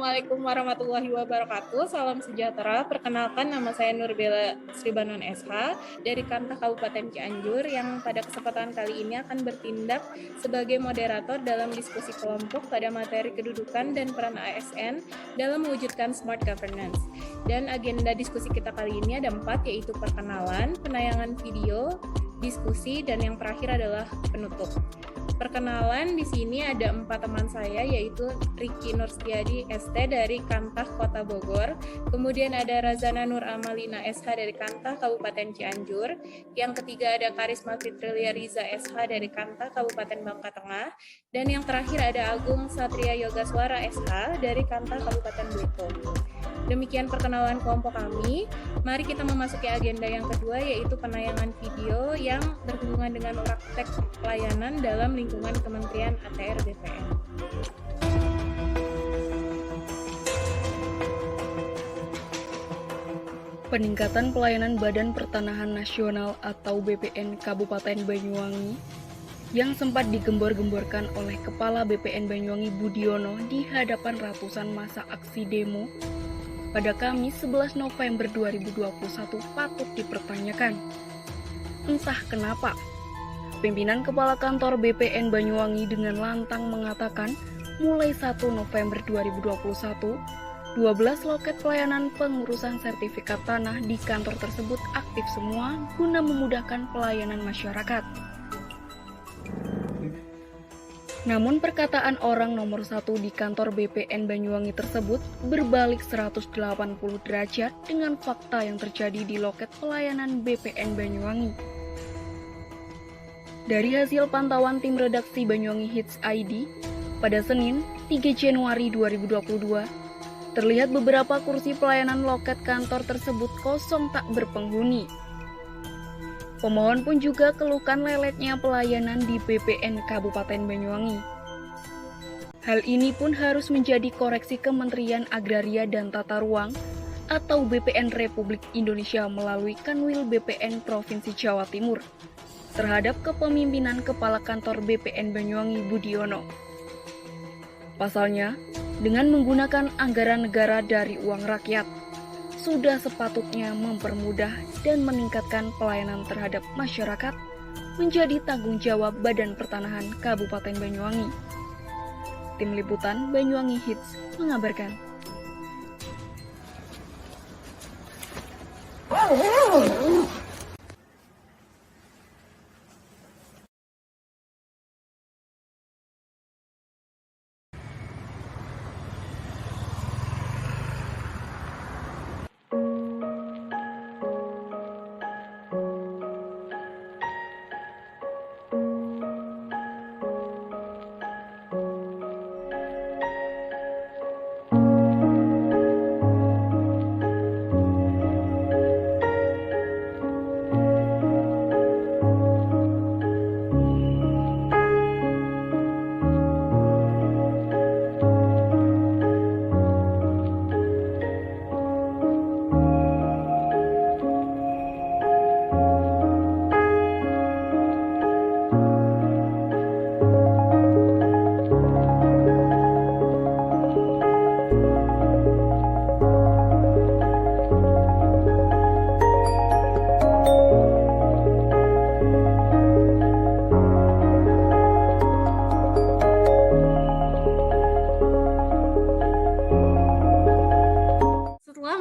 Assalamualaikum warahmatullahi wabarakatuh. Salam sejahtera. Perkenalkan, nama saya Nurbela Sribanon SH dari Kantah Kabupaten Cianjur yang pada kesempatan kali ini akan bertindak sebagai moderator dalam diskusi kelompok pada materi kedudukan dan peran ASN dalam mewujudkan smart governance. Dan agenda diskusi kita kali ini ada 4, yaitu perkenalan, penayangan video, diskusi, dan yang terakhir adalah penutup. Perkenalan, di sini ada 4 teman saya, yaitu Riki Nurstiadi ST dari Kantah Kota Bogor, kemudian ada Razana Nur Amalina SH dari Kantah Kabupaten Cianjur, yang ketiga ada Karisma Fitrilia Riza SH dari Kantah Kabupaten Bangka Tengah, dan yang terakhir ada Agung Satria Yogaswara SH dari Kantah Kabupaten Belitung. Demikian perkenalan kelompok kami. Mari kita memasuki agenda yang kedua, yaitu penayangan video yang berhubungan dengan praktek pelayanan dalam lingkungan Kementerian ATR BPN. Peningkatan pelayanan Badan Pertanahan Nasional atau BPN Kabupaten Banyuwangi yang sempat digembor-gemborkan oleh Kepala BPN Banyuwangi Budiono di hadapan ratusan massa aksi demo pada Kamis 11 November 2021 patut dipertanyakan. Entah kenapa, pimpinan Kepala Kantor BPN Banyuwangi dengan lantang mengatakan mulai 1 November 2021, 12 loket pelayanan pengurusan sertifikat tanah di kantor tersebut aktif semua guna memudahkan pelayanan masyarakat. Namun perkataan orang nomor 1 di kantor BPN Banyuwangi tersebut berbalik 180 derajat dengan fakta yang terjadi di loket pelayanan BPN Banyuwangi. Dari hasil pantauan tim redaksi Banyuwangi Hits ID, pada Senin 3 Januari 2022, terlihat beberapa kursi pelayanan loket kantor tersebut kosong tak berpenghuni. Pemohon pun juga keluhkan leletnya pelayanan di BPN Kabupaten Banyuwangi. Hal ini pun harus menjadi koreksi Kementerian Agraria dan Tata Ruang atau BPN Republik Indonesia melalui Kanwil BPN Provinsi Jawa Timur terhadap kepemimpinan Kepala Kantor BPN Banyuwangi Budiono. Pasalnya, dengan menggunakan anggaran negara dari uang rakyat, sudah sepatutnya mempermudah dan meningkatkan pelayanan terhadap masyarakat menjadi tanggung jawab Badan Pertanahan Kabupaten Banyuwangi. Tim Liputan Banyuwangi Hits mengabarkan.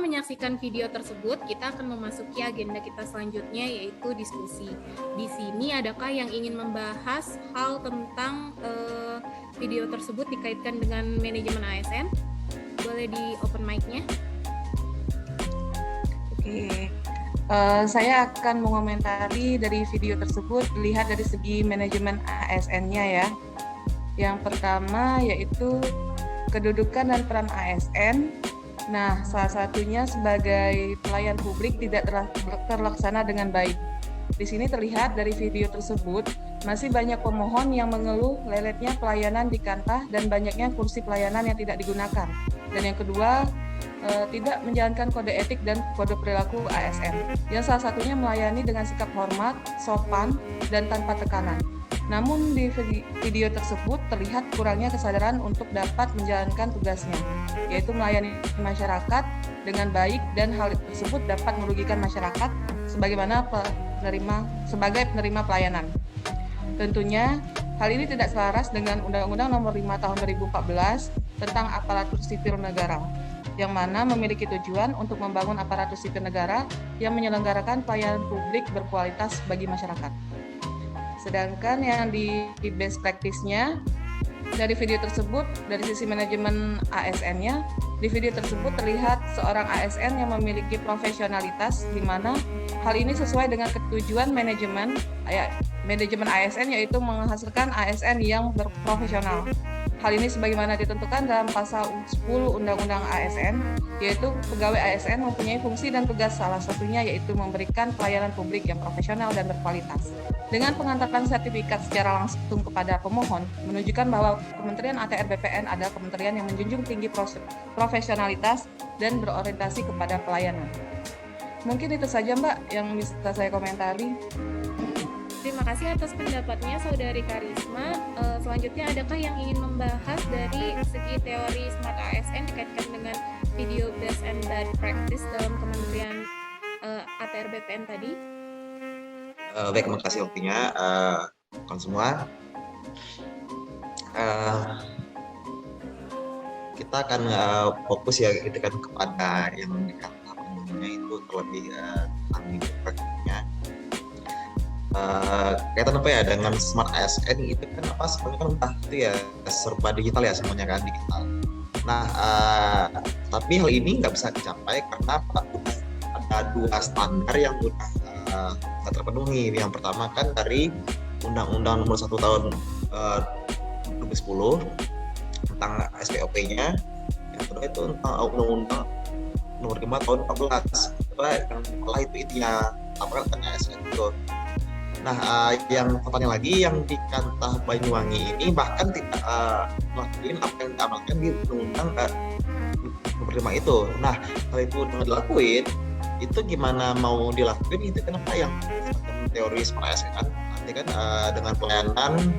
Menyaksikan video tersebut, kita akan memasuki agenda kita selanjutnya, yaitu diskusi. Di sini adakah yang ingin membahas hal tentang video tersebut dikaitkan dengan manajemen ASN? Boleh di open mic-nya. Oke, saya akan mengomentari dari video tersebut, lihat dari segi manajemen ASN-nya ya. Yang pertama yaitu kedudukan dan peran ASN. Nah, salah satunya sebagai pelayan publik tidak terlaksana dengan baik. Di sini terlihat dari video tersebut, masih banyak pemohon yang mengeluh leletnya pelayanan di Kantah dan banyaknya kursi pelayanan yang tidak digunakan. Dan yang kedua, tidak menjalankan kode etik dan kode perilaku ASN, yang salah satunya melayani dengan sikap hormat, sopan, dan tanpa tekanan. Namun di video tersebut terlihat kurangnya kesadaran untuk dapat menjalankan tugasnya, yaitu melayani masyarakat dengan baik, dan hal tersebut dapat merugikan masyarakat sebagai penerima pelayanan. Tentunya hal ini tidak selaras dengan Undang-Undang Nomor 5 Tahun 2014 tentang Aparatur Sipil Negara, yang mana memiliki tujuan untuk membangun aparatur sipil negara yang menyelenggarakan pelayanan publik berkualitas bagi masyarakat. Sedangkan yang di best practice-nya, dari video tersebut, dari sisi manajemen ASN-nya, di video tersebut terlihat seorang ASN yang memiliki profesionalitas, di mana hal ini sesuai dengan ketujuan manajemen ASN, yaitu menghasilkan ASN yang berprofesional. Hal ini sebagaimana ditentukan dalam pasal 10 Undang-Undang ASN, yaitu pegawai ASN mempunyai fungsi dan tugas, salah satunya yaitu memberikan pelayanan publik yang profesional dan berkualitas. Dengan pengantaran sertifikat secara langsung kepada pemohon, menunjukkan bahwa Kementerian ATR BPN adalah kementerian yang menjunjung tinggi profesionalitas dan berorientasi kepada pelayanan. Mungkin itu saja Mbak yang bisa saya komentari. Terima kasih atas pendapatnya Saudari Karisma. Selanjutnya adakah yang ingin membahas dari segi teori Smart ASN dikaitkan dengan video best and bad practice dalam Kementerian ATR BPN tadi? Baik, terima kasih waktunya kawan semua. Kita akan fokus ya gitu kan kepada yang dikatakan itu terlebih tentang praktiknya. Kaitan apa ya dengan Smart ASN itu kan apa sebenarnya kan entah itu ya serba digital ya, semuanya kan digital. Nah, tapi hal ini nggak bisa dicapai karena ada dua standar yang udah nggak terpenuhi. Yang pertama kan dari Undang-Undang Nomor 1 Tahun 2010 tentang SPOP-nya. Yang kedua itu tentang Undang-Undang Nomor 5 Tahun 2014. Yang malah itu intinya apa kan ASN itu. Nah, yang pertanyaan lagi yang di Kantah Banyuwangi ini bahkan tidak melakukan apa yang diamalkan di Undang-Undang Nomor 5 itu. Nah, kalau itu udah dilakuin, itu gimana mau dilakuin itu kenapa yang teori Smart ASN kan nanti kan dengan pelayanan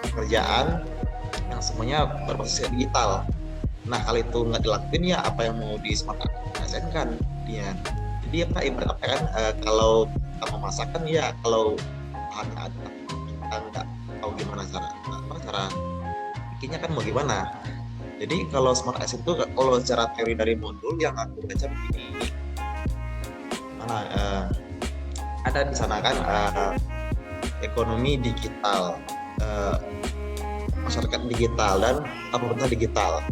pekerjaan yang semuanya berbasis digital. Nah, kalau itu nggak dilakuin ya apa yang mau di Smart ASN kan dia. Jadi apa ibarat apa kan kalau kita mau masak kan ya kalau hanya ada kita nggak tahu gimana cara bikinnya kan mau gimana. Jadi kalau Smart ASN itu kalau secara teori dari modul yang aku baca begini, mana ada di sana kan ekonomi digital, masyarakat digital dan pemerintah digital.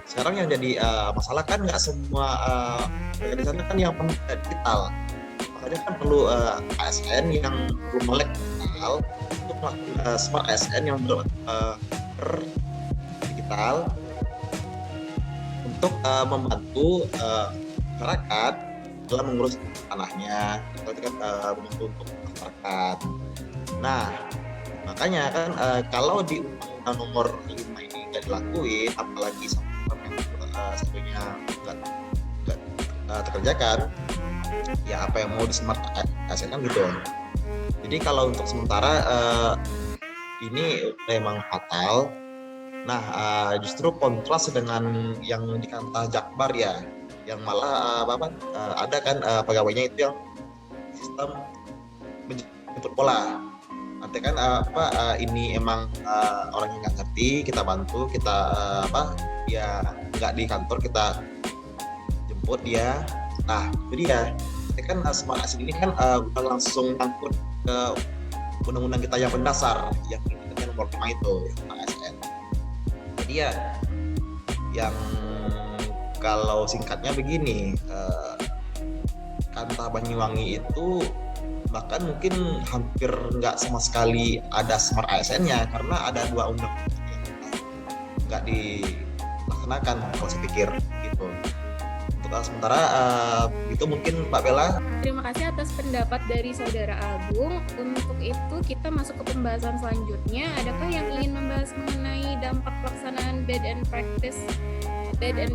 Sekarang yang jadi masalah kan nggak semua di sana kan yang pemerintah digital. Makanya kan perlu ASN yang perlu melek digital untuk melakukan Smart ASN yang digital untuk membantu masyarakat dalam mengurus tanahnya, itu kan membantu untuk masyarakat. Nah, makanya kan kalau di Undang-Undang Nomor 5 ini nggak dilakuin, apalagi satunya nggak terkerjakan, ya apa yang mau di Smart ASN kan gitu. Jadi kalau untuk sementara ini memang fatal. Nah, justru kontras dengan yang di Kantah Jakbar ya, yang malah ada kan pegawainya itu yang sistem menjemput bola. Nanti kan ini emang orang yang nggak ngerti, kita bantu, kita dia nggak di kantor kita jemput dia. Nah itu dia. Nanti kan Smart ASN ini kan bukan langsung nyangkut ke undang-undang kita yang mendasar yang nomor 5 itu ASN. Jadi ya yang kalau singkatnya begini, Kantah Banyuwangi itu bahkan mungkin hampir nggak sama sekali ada Smart ASN-nya karena ada dua undang-undang yang nggak dilaksanakan kalau saya pikir gitu. Untuk sementara itu mungkin Mbak Bella. Terima kasih atas pendapat dari Saudara Agung. Untuk itu kita masuk ke pembahasan selanjutnya. Adakah yang ingin membahas mengenai dampak pelaksanaan bad and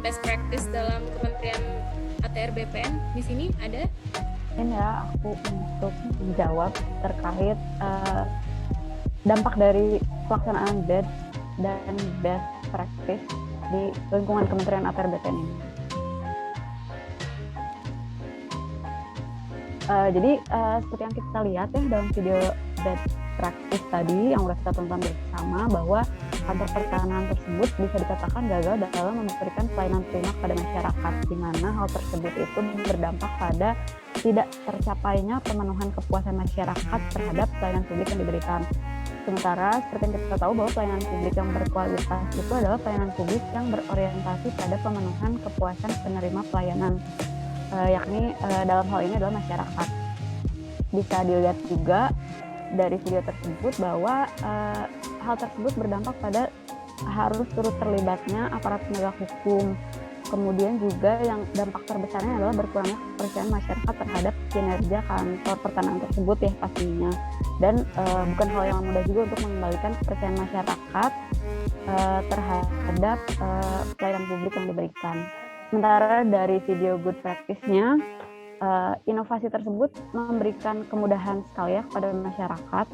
best practice dalam Kementerian ATR BPN? Di sini ada? Ya, aku untuk menjawab terkait dampak dari pelaksanaan BED dan best practice di lingkungan Kementerian ATR BPN ini. Jadi seperti yang kita lihat ya dalam video best practice tadi yang udah kita tonton bersama, bahwa kantor pertanahan tersebut bisa dikatakan gagal dalam memberikan pelayanan prima kepada masyarakat, di mana hal tersebut itu berdampak pada tidak tercapainya pemenuhan kepuasan masyarakat terhadap pelayanan publik yang diberikan. Sementara seperti yang kita tahu bahwa pelayanan publik yang berkualitas itu adalah pelayanan publik yang berorientasi pada pemenuhan kepuasan penerima pelayanan, yakni dalam hal ini adalah masyarakat. Bisa dilihat juga dari video tersebut bahwa hal tersebut berdampak pada harus turut terlibatnya aparat penegak hukum. Kemudian juga yang dampak terbesarnya adalah berkurangnya kepercayaan masyarakat terhadap kinerja kantor pertanahan tersebut ya pastinya. Dan bukan hal yang mudah juga untuk mengembalikan kepercayaan masyarakat terhadap pelayanan publik yang diberikan. Sementara dari video good practice-nya, inovasi tersebut memberikan kemudahan sekali ya kepada masyarakat,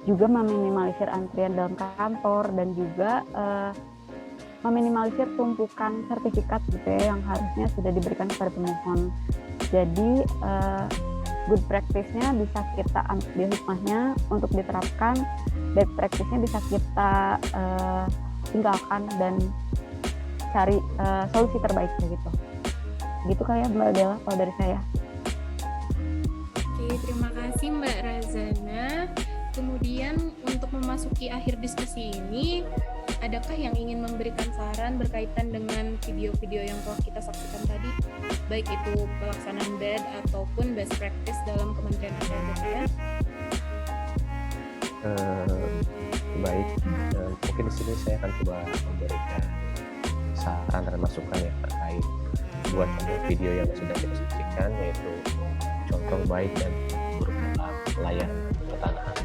juga meminimalisir antrian dalam kantor dan juga meminimalisir tumpukan sertifikat gitu ya yang harusnya sudah diberikan kepada pemohon. Jadi good practice-nya bisa kita ambil hikmahnya untuk diterapkan, bad practice-nya bisa kita tinggalkan dan cari solusi terbaiknya gitu. Gitu kali ya Mbak Bella kalau dari saya. Oke, terima kasih Mbak Razana. Kemudian untuk memasuki akhir diskusi ini, adakah yang ingin memberikan saran berkaitan dengan video-video yang telah kita saksikan tadi, baik itu pelaksanaan BED ataupun best practice dalam Kementerian ATR BPN? Baik, mungkin di sini saya akan coba memberikan saran dan masukan yang terkait buat video yang sudah kita saksikan, yaitu contoh baik dan buruk dalam pelayanan pertanahan.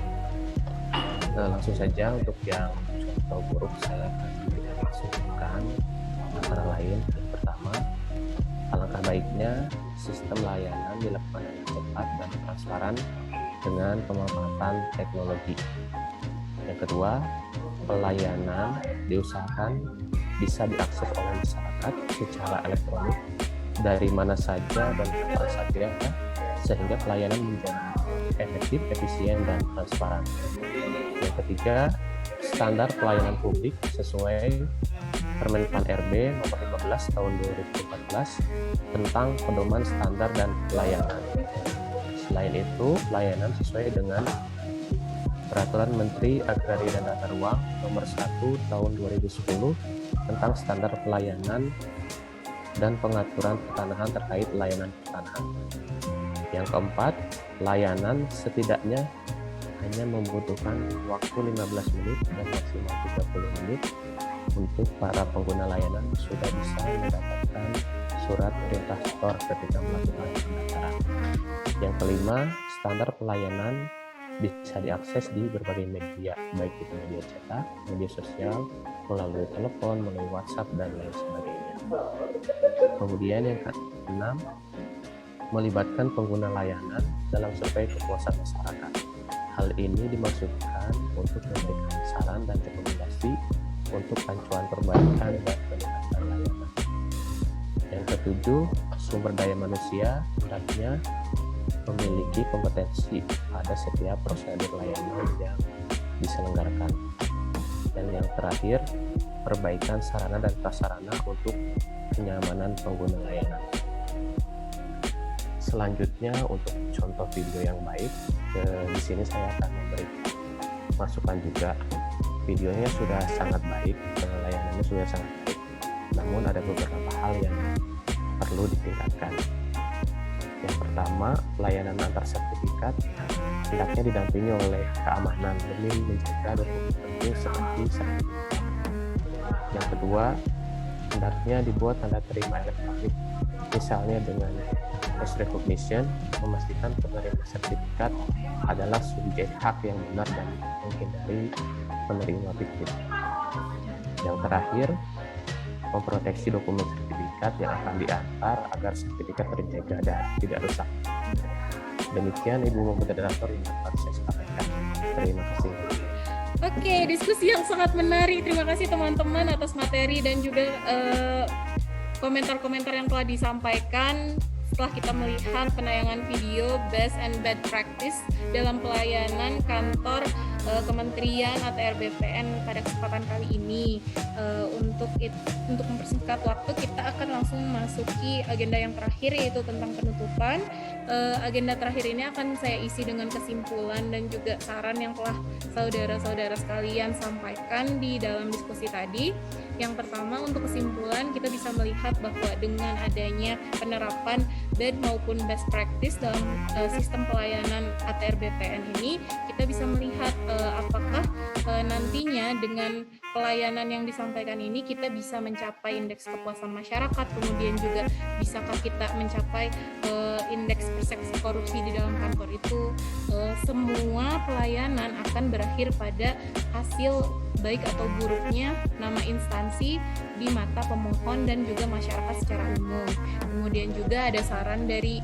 Langsung saja untuk yang contoh buruk saya akan memberikan masukan antara lain. Yang pertama, alangkah baiknya sistem layanan dilakukan dengan cepat dan transparan dengan pemanfaatan teknologi. Yang kedua, pelayanan diusahakan bisa diakses oleh masyarakat secara elektronik dari mana saja dan kapan saja, sehingga pelayanan menjadi efektif, efisien, dan transparan. Yang ketiga, standar pelayanan publik sesuai Permenpan RB nomor 15 tahun 2014 tentang pedoman standar dan pelayanan. Selain itu, pelayanan sesuai dengan Peraturan Menteri Agraria dan Tata Ruang nomor 1 tahun 2010 tentang standar pelayanan dan pengaturan pertanahan terkait layanan pertanahan. Yang keempat, layanan setidaknya hanya membutuhkan waktu 15 menit dan maksimal 30 menit untuk para pengguna layanan sudah bisa mendapatkan surat perintah store ketika melakukan pendaftaran. Yang kelima, standar pelayanan bisa diakses di berbagai media, baik itu media cetak, media sosial, melalui telepon, melalui WhatsApp, dan lain sebagainya. Kemudian yang keenam, melibatkan pengguna layanan dalam survei kepuasan masyarakat. Hal ini dimaksudkan untuk memberikan saran dan rekomendasi untuk pancuan perbaikan dan peningkatan layanan. Yang ketujuh, sumber daya manusia hendaknya memiliki kompetensi pada setiap prosedur layanan yang diselenggarakan. Dan yang terakhir, perbaikan sarana dan prasarana untuk kenyamanan pengguna layanan. Selanjutnya, untuk contoh video yang baik, di sini saya akan memberikan masukan juga. Videonya sudah sangat baik, layanannya sudah sangat baik, namun ada beberapa hal yang perlu ditingkatkan. Yang pertama, pelayanan antar sertifikat hendaknya didampingi oleh keamanan demi menjaga dokumen penting seperti sertifikat. Yang kedua, hendaknya dibuat tanda terima elektronik, misalnya dengan face recognition, memastikan penerima sertifikat adalah subjek hak yang benar dan menghindari penerima fiktif. Yang terakhir, memproteksi dokumen sertifikat yang akan diantar agar sertifikat terjaga dan tidak rusak. Demikian Ibu Moderator yang dapat saya sampaikan. Terima kasih. Oke, diskusi yang sangat menarik. Terima kasih teman-teman atas materi dan juga komentar-komentar yang telah disampaikan setelah kita melihat penayangan video Best and Bad Practice dalam pelayanan kantor Kementerian ATR BPN pada kesempatan kali ini. Untuk mempersingkat waktu, kita akan langsung memasuki agenda yang terakhir, yaitu tentang penutupan. Agenda terakhir ini akan saya isi dengan kesimpulan dan juga saran yang telah saudara-saudara sekalian sampaikan di dalam diskusi tadi. Yang pertama, untuk kesimpulan, kita bisa melihat bahwa dengan adanya penerapan bad maupun best practice dalam sistem pelayanan ATR BPN ini, kita bisa melihat apakah nantinya dengan pelayanan yang disampaikan ini kita bisa mencapai indeks kepuasan masyarakat, kemudian juga bisakah kita mencapai indeks persepsi korupsi di dalam kantor itu. Semua pelayanan akan berakhir pada hasil baik atau buruknya nama instansi di mata pemohon dan juga masyarakat secara umum. Kemudian juga ada saran dari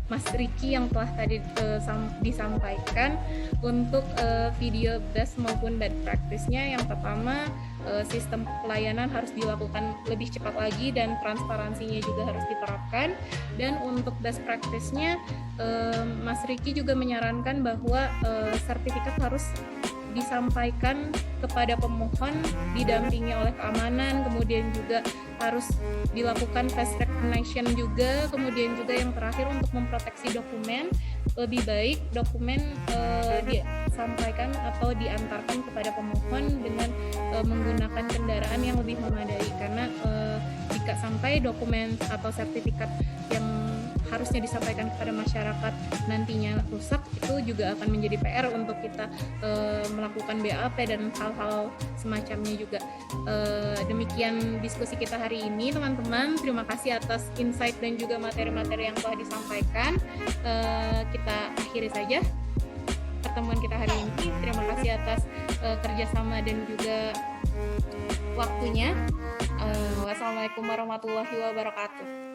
Mas Riki yang telah tadi disampaikan untuk video best maupun bad practice-nya. Yang pertama, sistem pelayanan harus dilakukan lebih cepat lagi dan transparansinya juga harus diterapkan. Dan untuk best practice-nya, Mas Riki juga menyarankan bahwa sertifikat harus disampaikan kepada pemohon didampingi oleh keamanan, kemudian juga harus dilakukan face recognition juga, kemudian juga yang terakhir untuk memproteksi dokumen, lebih baik dokumen disampaikan atau diantarkan kepada pemohon dengan menggunakan kendaraan yang lebih memadai, karena jika sampai dokumen atau sertifikat yang harusnya disampaikan kepada masyarakat nantinya rusak, itu juga akan menjadi PR untuk kita melakukan BAP dan hal-hal semacamnya juga. Demikian diskusi kita hari ini, teman-teman. Terima kasih atas insight dan juga materi-materi yang telah disampaikan. Kita akhiri saja pertemuan kita hari ini. Terima kasih atas kerjasama dan juga waktunya. Wassalamualaikum warahmatullahi wabarakatuh.